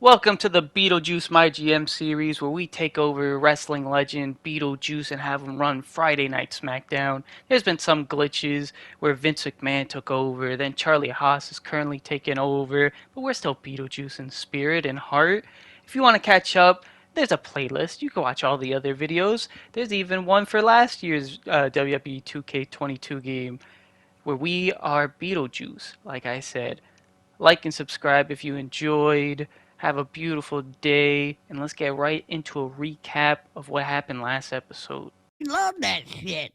Welcome to the Beetlejuice My GM series where we take over wrestling legend Beetlejuice and have him run Friday Night SmackDown. There's been some glitches where Vince McMahon took over, then Charlie Haas is currently taking over, but we're still Beetlejuice in spirit and heart. If you want to catch up, there's a playlist. You can watch all the other videos. There's even one for last year's WWE 2K22 game where we are Beetlejuice, like I said. Like and subscribe if you enjoyed. Have a beautiful day, and let's get right into a recap of what happened last episode. Love that shit.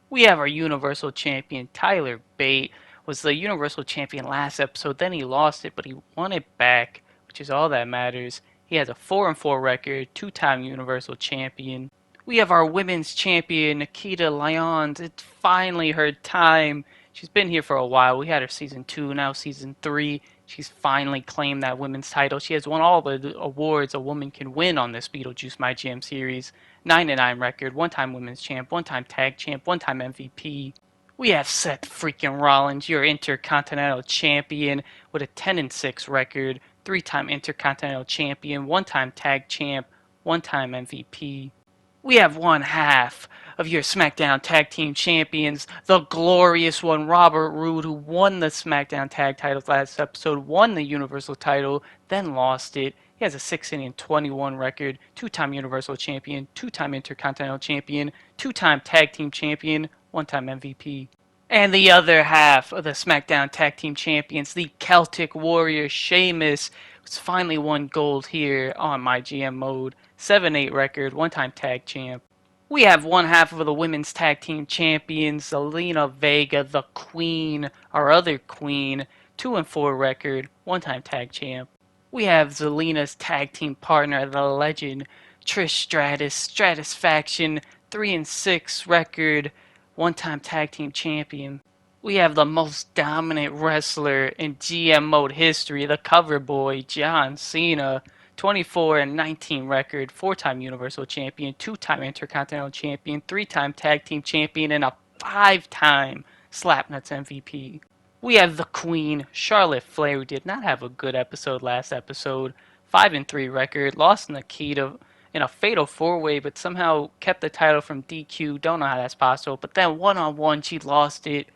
We have our Universal Champion, Tyler Bate, was the Universal Champion last episode, then he lost it, but he won it back, which is all that matters. He has a 4-4 record, two-time Universal Champion. We have our Women's Champion, Nikita Lyons. It's finally her time. She's been here for a while. We had her season 2, now season 3. She's finally claimed that women's title. She has won all the awards a woman can win on this Beetlejuice My GM series. 9-9 record, one-time women's champ, one-time tag champ, one-time MVP. We have Seth freaking Rollins, your Intercontinental Champion, with a 10-6 record, three-time Intercontinental Champion, one-time tag champ, one-time MVP. We have one half of your SmackDown Tag Team Champions, the glorious one, Robert Roode, who won the SmackDown Tag titles last episode, won the Universal title, then lost it. He has a 16-21 record, two-time Universal Champion, two-time Intercontinental Champion, two-time Tag Team Champion, one-time MVP. And the other half of the SmackDown Tag Team Champions, the Celtic Warrior Sheamus, who's finally won gold here on my GM mode. 7-8 record, one-time tag champ. We have one half of the Women's Tag Team Champions, Zelina Vega, the Queen, our other Queen, 2-4 record, one-time tag champ. We have Zelina's tag team partner, the legend, Trish Stratus, Stratus Faction, 3-6 record, one-time tag team champion. We have the most dominant wrestler in GM mode history, the cover boy, John Cena, 24-19 record, four-time Universal Champion, two-time Intercontinental Champion, three-time Tag Team Champion, and a five-time Slapnuts MVP. We have the Queen, Charlotte Flair, who did not have a good episode last episode. 5-3 record, lost Nikita in a fatal four-way, but somehow kept the title from DQ. Don't know how that's possible. But then one-on-one, she lost it.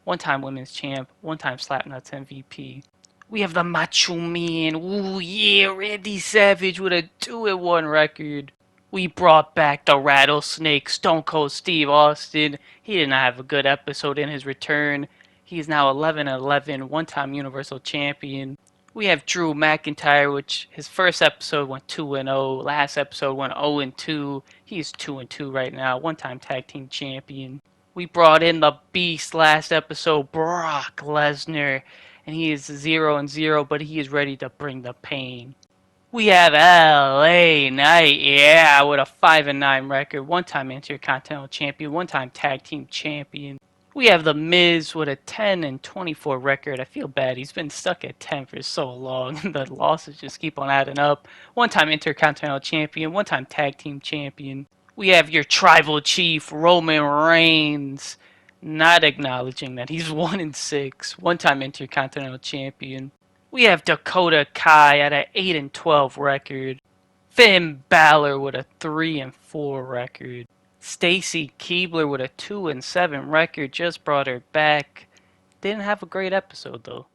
One-time Women's Champ, one-time Slapnuts MVP. We have the Macho Man, ooh yeah, Randy Savage with a 2-1 record. We brought back the Rattlesnake, Stone Cold Steve Austin. He did not have a good episode in his return. He is now 11-11, one-time Universal Champion. We have Drew McIntyre, which his first episode went 2-0, last episode went 0-2. He's 2-2 right now, one-time Tag Team Champion. We brought in the Beast last episode, Brock Lesnar, and he is 0-0, but he is ready to bring the pain. We have LA Knight, yeah, with a 5-9 record, one-time Intercontinental Champion, one-time Tag Team Champion. We have The Miz with a 10-24 record. I feel bad. He's been stuck at 10 for so long. The losses just keep on adding up. One-time Intercontinental Champion, one-time Tag Team Champion. We have your Tribal Chief, Roman Reigns, not acknowledging that he's 1-6, one-time Intercontinental Champion. We have Dakota Kai at an 8-12 record. Finn Balor with a 3-4 record. Stacy Keibler with a 2-7 record, just brought her back. Didn't have a great episode though.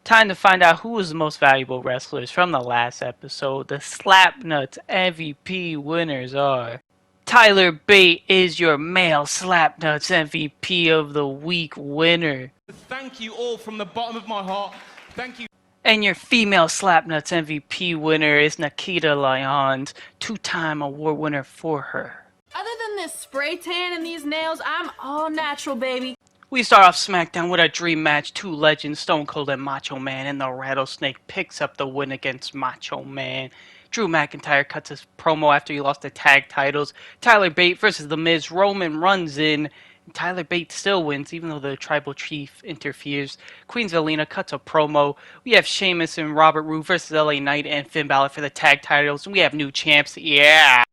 Time to find out who was the most valuable wrestlers from the last episode. The Slapnuts MVP winners are... Tyler Bate is your male Slapnuts MVP of the week winner. Thank you all from the bottom of my heart. Thank you. And your female Slapnuts MVP winner is Nikita Lyons, two-time award winner for her. Other than this spray tan and these nails, I'm all natural, baby. We start off SmackDown with a dream match. Two legends, Stone Cold and Macho Man, and the Rattlesnake picks up the win against Macho Man. Drew McIntyre cuts his promo after he lost the tag titles. Tyler Bate versus The Miz. Roman runs in. And Tyler Bate still wins, even though the Tribal Chief interferes. Queen Zelina cuts a promo. We have Sheamus and Robert Roode versus LA Knight and Finn Balor for the tag titles. And we have new champs. Yeah!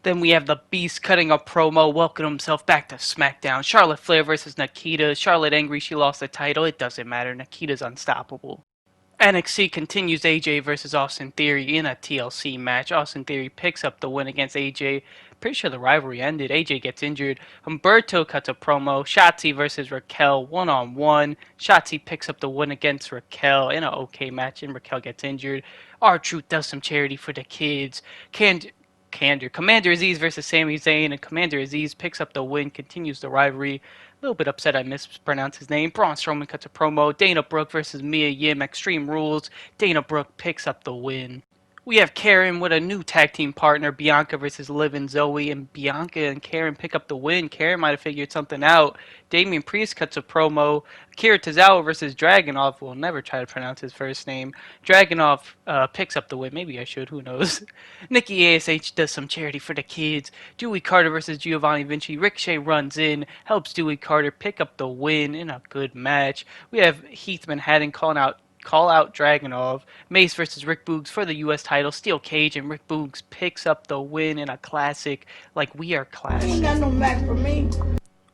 Then we have the Beast cutting a promo, welcoming himself back to SmackDown. Charlotte Flair versus Nikita. Charlotte angry she lost the title. It doesn't matter. Nikita's unstoppable. NXT continues AJ versus Austin Theory in a TLC match. Austin Theory picks up the win against AJ. Pretty sure the rivalry ended. AJ gets injured. Humberto cuts a promo. Shotzi versus Raquel one-on-one. Shotzi picks up the win against Raquel in an okay match, and Raquel gets injured. R-Truth does some charity for the kids. Commander Aziz versus Sami Zayn, and Commander Aziz picks up the win, continues the rivalry. A little bit upset I mispronounced his name. Braun Strowman cuts a promo. Dana Brooke versus Mia Yim, Extreme Rules. Dana Brooke picks up the win. We have Karen with a new tag team partner, Bianca versus Liv and Zoe, and Bianca and Karen pick up the win. Karen might have figured something out. Damian Priest cuts a promo. Akira Tozawa versus Dragunov. We'll never try to pronounce his first name. Dragunov picks up the win. Maybe I should. Who knows? Nikki ASH does some charity for the kids. Dewey Carter versus Giovanni Vinci. Ricochet runs in, helps Dewey Carter pick up the win in a good match. We have Heath Manhattan call out Dragunov. Mace versus Rick Boogs for the U.S. title. Steel cage, and Rick Boogs picks up the win in a classic. Like, we are classic. Ain't got no match for me.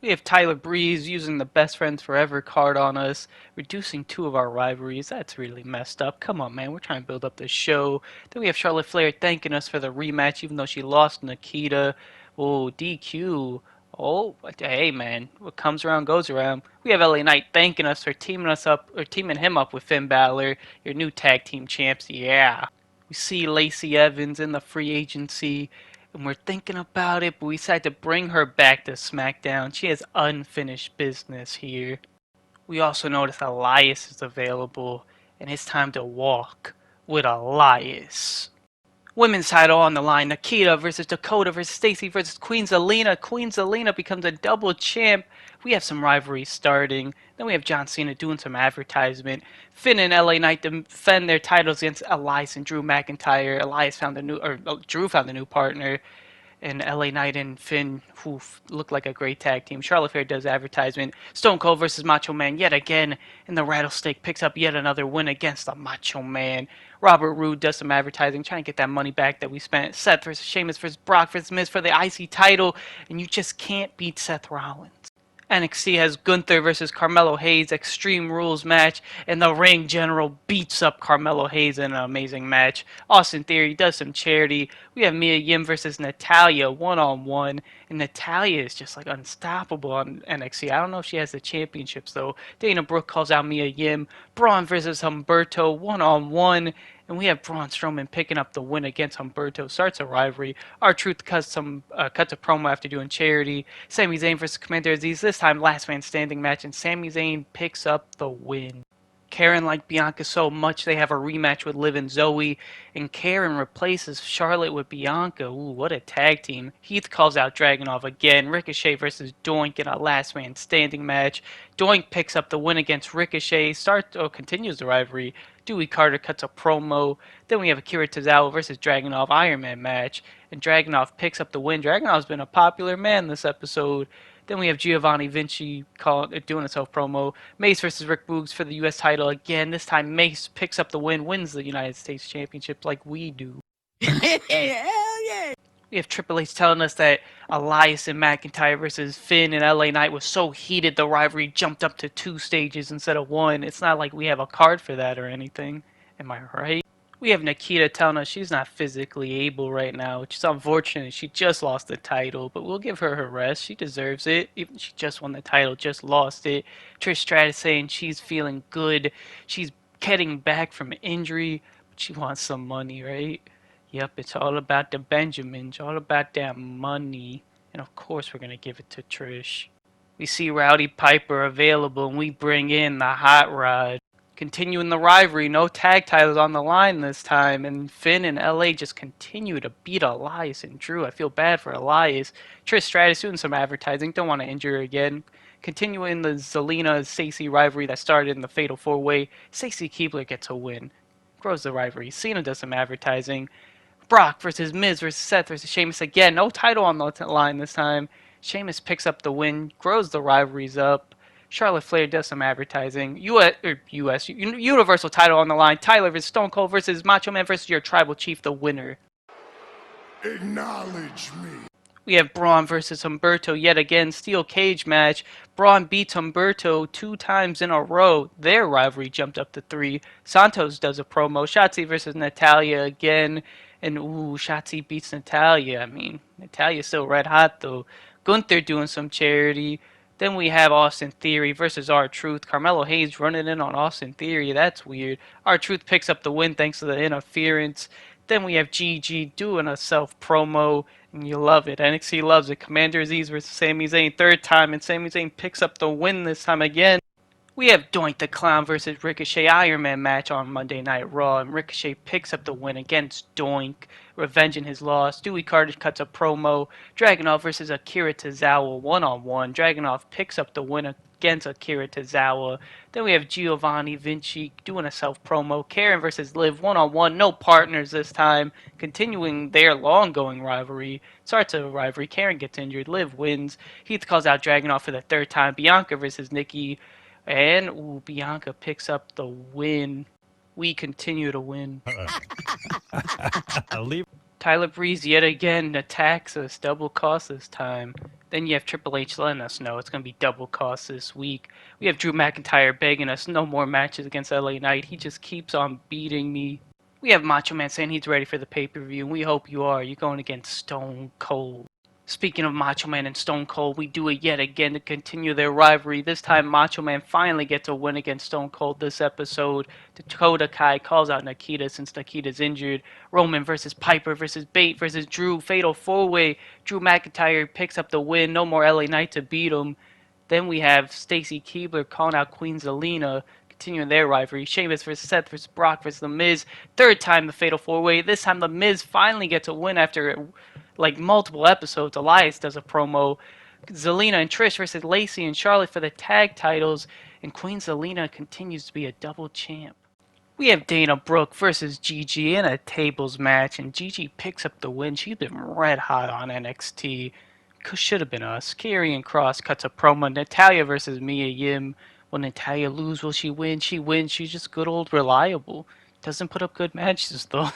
We have Tyler Breeze using the Best Friends Forever card on us, reducing 2 of our rivalries. That's really messed up. Come on, man. We're trying to build up the show. Then we have Charlotte Flair thanking us for the rematch, even though she lost Nikita. Oh, DQ. Oh, hey, man. What comes around goes around. We have LA Knight thanking us for teaming him up with Finn Balor, your new tag team champs. Yeah. We see Lacey Evans in the free agency, and we're thinking about it, but we decided to bring her back to SmackDown. She has unfinished business here. We also notice Elias is available, and it's time to walk with Elias. Women's title on the line. Nikita versus Dakota versus Stacy versus Queen Zelina. Queen Zelina becomes a double champ. We have some rivalries starting. Then we have John Cena doing some advertisement. Finn and LA Knight defend their titles against Elias and Drew McIntyre. Drew found a new partner. And LA Knight and Finn, who look like a great tag team. Charlotte Flair does advertisement. Stone Cold versus Macho Man yet again. And the Rattlesnake picks up yet another win against the Macho Man. Robert Roode does some advertising, trying to get that money back that we spent. Seth versus Sheamus versus Brock versus Miz for the IC title. And you just can't beat Seth Rollins. NXT has Gunther versus Carmelo Hayes Extreme Rules match, and the Ring General beats up Carmelo Hayes in an amazing match. Austin Theory does some charity. We have Mia Yim versus Natalya one-on-one, and Natalya is just like unstoppable on NXT. I don't know if she has the championships though. Dana Brooke calls out Mia Yim. Braun versus Humberto one-on-one. And we have Braun Strowman picking up the win against Humberto. Starts a rivalry. R-Truth cuts a promo after doing charity. Sami Zayn versus Commander Aziz. This time, last man standing match. And Sami Zayn picks up the win. Karen liked Bianca so much they have a rematch with Liv and Zoe. And Karen replaces Charlotte with Bianca. Ooh, what a tag team. Heath calls out Dragunov again. Ricochet versus Doink in a last man standing match. Doink picks up the win against Ricochet. Continues the rivalry. Dewey Carter cuts a promo. Then we have Akira Tozawa versus Dragunov Iron Man match. And Dragunov picks up the win. Dragunov's been a popular man this episode. Then we have Giovanni Vinci doing a self-promo. Mace versus Rick Boogs for the U.S. title again. This time Mace picks up the win, wins the United States Championship like we do. Hell yeah. We have Triple H telling us that Elias and McIntyre versus Finn and LA Knight was so heated the rivalry jumped up to 2 stages instead of 1. It's not like we have a card for that or anything. Am I right? We have Nikita telling us she's not physically able right now, which is unfortunate. She just lost the title, but we'll give her rest. She deserves it. Even she just won the title, just lost it. Trish Stratus saying she's feeling good. She's getting back from injury, but she wants some money, right? Yep, it's all about the Benjamins, all about that money. And of course we're going to give it to Trish. We see Rowdy Piper available, and we bring in the Hot Rod. Continuing the rivalry, no tag titles on the line this time, and Finn and LA just continue to beat Elias and Drew. I feel bad for Elias. Trish Stratus doing some advertising, don't want to injure her again. Continuing the Zelina-Stacey rivalry that started in the Fatal 4-Way, Stacey Keibler gets a win. Grows the rivalry. Cena does some advertising. Brock versus Miz versus Seth versus Sheamus again. No title on the line this time. Sheamus picks up the win, grows the rivalries up. Charlotte Flair does some advertising. Universal title on the line. Tyler versus Stone Cold versus Macho Man versus your tribal chief, the winner. Acknowledge me. We have Braun versus Humberto yet again, steel cage match. Braun beats Humberto 2 times in a row. Their rivalry jumped up to 3. Santos does a promo. Shotzi versus Natalia again. And Shotzi beats Natalia. I mean, Natalia's still red hot though. Gunther doing some charity. Then we have Austin Theory versus R-Truth. Carmelo Hayes running in on Austin Theory. That's weird. R-Truth picks up the win thanks to the interference. Then we have GG doing a self promo, and you love it. NXT loves it. Commander Aziz versus Sami Zayn, 3rd time, and Sami Zayn picks up the win this time again. We have Doink the Clown versus Ricochet Iron Man match on Monday Night Raw, and Ricochet picks up the win against Doink, revenging his loss. Dewey Carter cuts a promo. Dragunov versus Akira Tozawa one-on-one. Dragunov picks up the win against Akira Tozawa. Then we have Giovanni Vinci doing a self-promo. Karen versus Liv one-on-one. No partners this time, continuing their long-going rivalry. Starts a rivalry. Karen gets injured. Liv wins. Heath calls out Dragunov for the 3rd time. Bianca versus Nikki. And Bianca picks up the win. We continue to win. Tyler Breeze yet again attacks us. Double cost this time. Then you have Triple H letting us know it's going to be double cost this week. We have Drew McIntyre begging us no more matches against LA Knight. He just keeps on beating me. We have Macho Man saying he's ready for the pay-per-view, and we hope you are. You're going against Stone Cold. Speaking of Macho Man and Stone Cold, we do it yet again to continue their rivalry. This time, Macho Man finally gets a win against Stone Cold this episode. Dakota Kai calls out Nikita since Nikita's injured. Roman versus Piper versus Bate versus Drew. Fatal 4-way. Drew McIntyre picks up the win. No more LA Knight to beat him. Then we have Stacy Keibler calling out Queen Zelina, continuing their rivalry. Sheamus versus Seth versus Brock versus The Miz. 3rd time the Fatal 4-way. This time The Miz finally gets a win after multiple episodes. Elias does a promo. Zelina and Trish versus Lacey and Charlotte for the tag titles. And Queen Zelina continues to be a double champ. We have Dana Brooke versus Gigi in a tables match. And Gigi picks up the win. She's been red hot on NXT. Should have been us. Karrion Kross cuts a promo. Natalya versus Mia Yim. Will Natalya lose? Will she win? She wins. She's just good old reliable. Doesn't put up good matches though.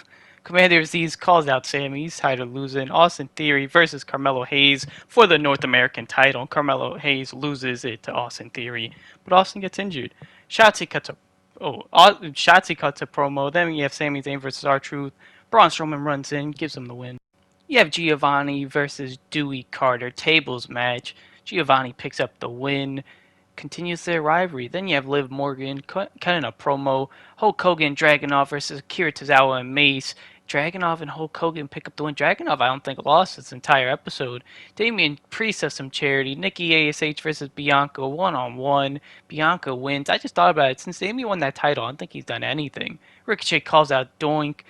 Commander Aziz calls out Sammy. He's tired of losing. Austin Theory versus Carmelo Hayes for the North American title. Carmelo Hayes loses it to Austin Theory, but Austin gets injured. Shotzi cuts a promo. Then you have Sami Zayn versus R-Truth. Braun Strowman runs in, gives him the win. You have Giovanni versus Dewey Carter tables match. Giovanni picks up the win. Continues their rivalry. Then you have Liv Morgan cutting a promo. Hulk Hogan, Dragunov versus Akira Tozawa and Mace. Dragunov and Hulk Hogan pick up the win. Dragunov, I don't think, lost this entire episode. Damian Priest does some charity. Nikki ASH versus Bianca one-on-one. Bianca wins. I just thought about it. Since Damian won that title, I don't think he's done anything. Ricochet calls out Doink.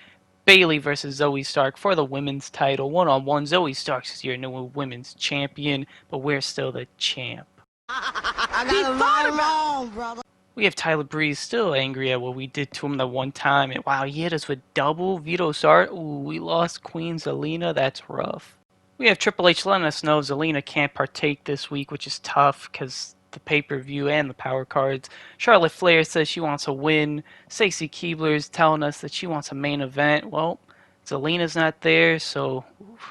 Bayley versus Zoe Stark for the women's title. One-on-one. Zoe Stark is your new women's champion, but we're still the champ. I got it right wrong, brother. We have Tyler Breeze still angry at what we did to him that one time. And wow, he hit us with double. Vito Sart. Ooh, we lost Queen Zelina. That's rough. We have Triple H letting us know Zelina can't partake this week, which is tough because the pay-per-view and the power cards. Charlotte Flair says she wants a win. Stacy Keibler is telling us that she wants a main event. Well, Zelina's not there, so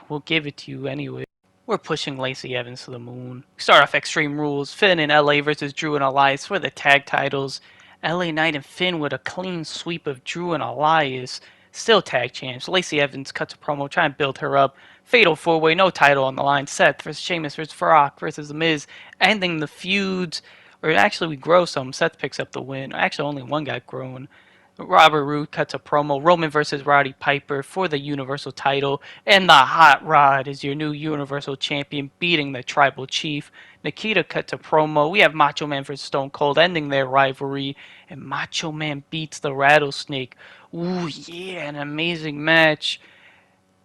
we'll give it to you anyway. We're pushing Lacey Evans to the moon. We start off Extreme Rules. Finn and LA versus Drew and Elias for the tag titles. LA Knight and Finn with a clean sweep of Drew and Elias. Still tag champs. Lacey Evans cuts a promo trying to build her up. Fatal 4-way, no title on the line. Seth versus Sheamus versus Brock versus The Miz. Ending the feuds. Or actually we grow some. Seth picks up the win. Actually only one got grown. Robert Roode cuts a promo. Roman versus Roddy Piper for the Universal title. And the Hot Rod is your new Universal Champion, beating the Tribal Chief. Nikita cuts a promo. We have Macho Man versus Stone Cold, ending their rivalry. And Macho Man beats the Rattlesnake. Ooh, yeah, an amazing match.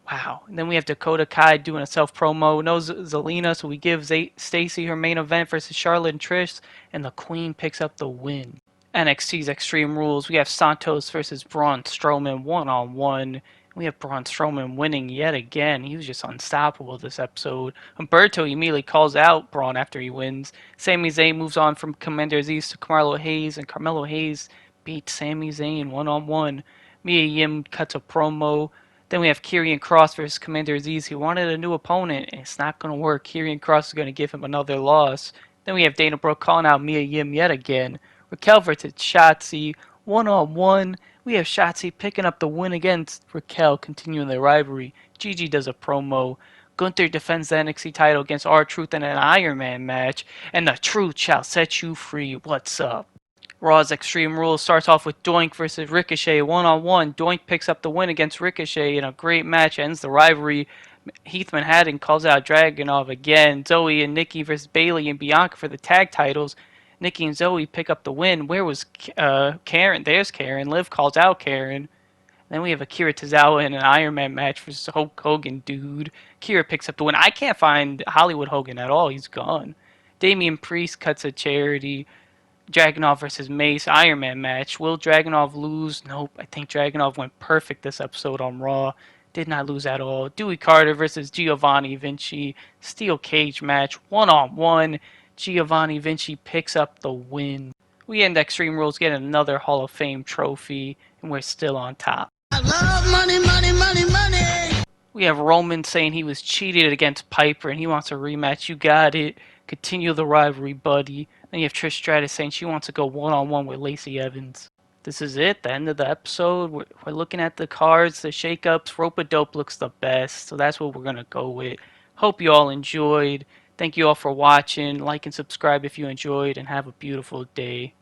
Wow. And then we have Dakota Kai doing a self-promo. No Zelina, so we give Stacy her main event versus Charlotte and Trish. And the Queen picks up the win. NXT's Extreme Rules. We have Santos versus Braun Strowman one-on-one. We have Braun Strowman winning yet again. He was just unstoppable this episode. Humberto immediately calls out Braun after he wins. Sami Zayn moves on from Commander Aziz to Carmelo Hayes, and Carmelo Hayes beats Sami Zayn one-on-one. Mia Yim cuts a promo. Then we have Karrion Kross versus Commander Aziz. He wanted a new opponent, and it's not going to work. Karrion Kross is going to give him another loss. Then we have Dana Brooke calling out Mia Yim yet again. Raquel versus Shotzi, one-on-one. We have Shotzi picking up the win against Raquel, continuing the rivalry. Gigi does a promo. Gunther defends the NXT title against R-Truth in an Iron Man match. And the truth shall set you free. What's up? Raw's Extreme Rules starts off with Doink versus Ricochet one-on-one. Doink picks up the win against Ricochet in a great match, ends the rivalry. Heath Manhattan calls out Dragunov again. Zoe and Nikki versus Bayley and Bianca for the tag titles. Nikki and Zoe pick up the win. Where was Karen? There's Karen. Liv calls out Karen. Then we have Akira Tozawa in an Iron Man match versus Hulk Hogan, dude. Akira picks up the win. I can't find Hollywood Hogan at all. He's gone. Damian Priest cuts a charity. Dragunov versus Mace Iron Man match. Will Dragunov lose? Nope. I think Dragunov went perfect this episode on Raw. Did not lose at all. Dewey Carter versus Giovanni Vinci. Steel cage match. One-on-one. Giovanni Vinci picks up the win. We end Extreme Rules getting another Hall of Fame trophy, and we're still on top. I love money, money, money, money. We have Roman saying he was cheated against Piper and he wants a rematch. You got it. Continue the rivalry, buddy. Then you have Trish Stratus saying she wants to go one-on-one with Lacey Evans. This is it, the end of the episode. We're looking at the cards, the shakeups. Rope-a-Dope looks the best, so that's what we're going to go with. Hope you all enjoyed. Thank you all for watching. Like and subscribe if you enjoyed, and have a beautiful day.